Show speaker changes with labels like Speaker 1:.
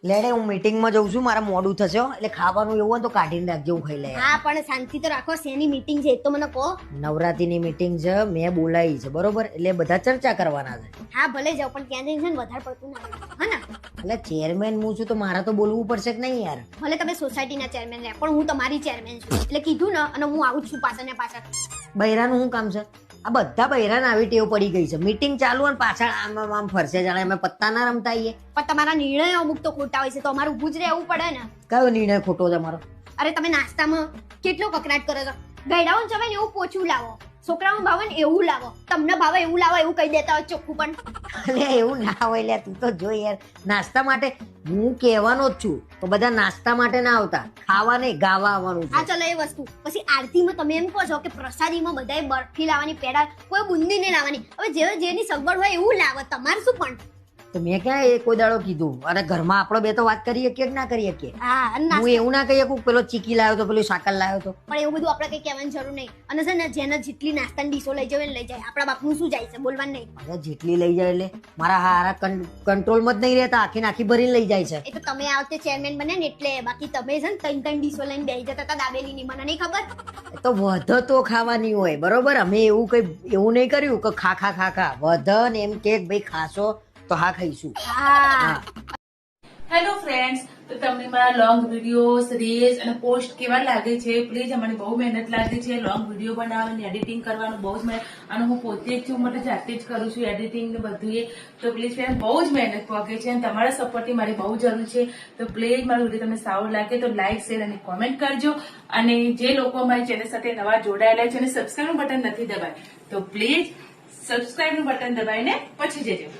Speaker 1: લેડે હું મીટિંગમાં જઉં છું, મારા મોડું થશે હો. એટલે ખાવાનું એવું હોય તો કાઢીને રાખજો, હું ખાઈ લે.
Speaker 2: હા પણ શાંતિ તો રાખો. શેની મીટિંગ છે એ તો મને કહો.
Speaker 1: નવરાત્રીની મીટિંગ છે, મેં બોલાવી છે, બરોબર? એટલે બધા ચર્ચા કરવાના છે.
Speaker 2: હા ભલે જાઓ, પણ ત્યાં જઈને છે ને વધારે પડતું ના બોલો, હા ને?
Speaker 1: એટલે ચેરમેન હું છું તો મારે તો બોલવું પડશે કે નહીં યાર?
Speaker 2: ભલે તમે સોસાયટીના ચેરમેન રહ્યા, પણ હું તમારી ચેરમેન છું એટલે કીધું ને, અને હું આવું જ છું પાછળ ને પાછળ.
Speaker 1: બૈરાનું શું કામ છે? આ બધા બૈરાને આવી ટેવ પડી ગઈ છે, મીટિંગ ચાલુ અને પાછળ આમ ફરશે, જાણે અમે પત્તા ના રમતા આવીએ.
Speaker 2: પણ તમારા નિર્ણયો અમુક તો ખોટા હોય છે, તો અમારું ઊભું જ રહેવું પડે ને.
Speaker 1: કયો નિર્ણય ખોટો છે મારો?
Speaker 2: અરે તમે નાસ્તામાં કેટલો કકરાટ કરો છો. ગયડાઓને જવાય ને એવું પોચું લાવો, છોકરાઓને ભાવે ને એવું લાવો, તમને ભાવે એવું લાવો, એવું કહી દેતા હોય ચોખ્ખું. પણ
Speaker 1: અરે એવું ના હોય લ્યા, તું તો જો યાર. નાસ્તા માટે હું કહેવાનો જ છું, તો બધા નાસ્તા માટે ના આવતા, ખાવા નહીં ગાવા આવવાનું
Speaker 2: આ
Speaker 1: છે.
Speaker 2: ચલો એ વસ્તુ. પછી આરતીમાં તમે એમ કહો છો કે પ્રસાદીમાં બધાએ બરફી લાવવાની, પેડા, કોઈ બુંદી નહીં લાવવાની. હવે જેની સગવડ હોય એવું લાવો, તમારે શું? પણ
Speaker 1: તો મેં ક્યાં એ કોઈ દાડો કીધું? અને ઘરમાં આપણે બે તો વાત કરીએ કે ના કરીએ કે?
Speaker 2: હા, અને
Speaker 1: હું
Speaker 2: નાસ્તા-
Speaker 1: એવું ના કહીએ કે પેલો ચીકી લાવ્યો તો પેલું સાકર લાવ્યો તો.
Speaker 2: પણ એવું બધું આપણે કઈ કહેવાની જરૂર નહીં. અને છે ને જેને જેટલી નાસ્તાની ડીશો લઈ જાય લઈ જાય, આપણા બાપનું શું જાય છે, બોલવાનું નહીં.
Speaker 1: અરે જેટલી લઈ જાય એટલે મારા હારા કંટ્રોલમાં જ નહીં રહેતા, આખી નાખી ભરીને લઈ જાય છે.
Speaker 2: એ તો તમે આ વખતે ચેરમેન બન્યા ને એટલે. બાકી તમે છે ને ત્રણ ડીશો લઈને બેસી જતા હતા દાબેલીની, મને નહીં ખબર.
Speaker 1: એ તો વધ તો ખાવાની હોય, બરોબર? અમે એવું કઈ એવું નહીં કર્યું કે ખા ખા ખા ખા. વધ ને એમ કે ભાઈ ખાશો તો હા ખાઈશું.
Speaker 2: હા,
Speaker 3: હેલો ફ્રેન્ડ્સ, તો તમને મારા લોંગ વિડીયોઝ, રીલ્સ અને પોસ્ટ કેવા લાગે છે? પ્લીઝ, મને બહુ મહેનત લાગે છે લોંગ વિડીયો બનાવવાની, એડિટિંગ કરવાનું બહુ જ મહેનત, અને હું પોતે જ છું, માટે જાતે જ કરું છું એડિટિંગ ને બધું એ. તો પ્લીઝ ફ્રેન્ડ, બહુ જ મહેનત પોગે છે અને તમારા સપોર્ટની મારી બહુ જરૂર છે. તો પ્લીઝ મારો વિડીયો તમને સારો લાગે તો લાઈક, શેર અને કોમેન્ટ કરજો. અને જે લોકો અમારી ચેનલ સાથે નવા જોડાયેલા છે અને સબસ્ક્રાઇબ નું બટન નથી દબાય, તો પ્લીઝ સબસ્ક્રાઇબ નું બટન દબાઈને પછી જજો.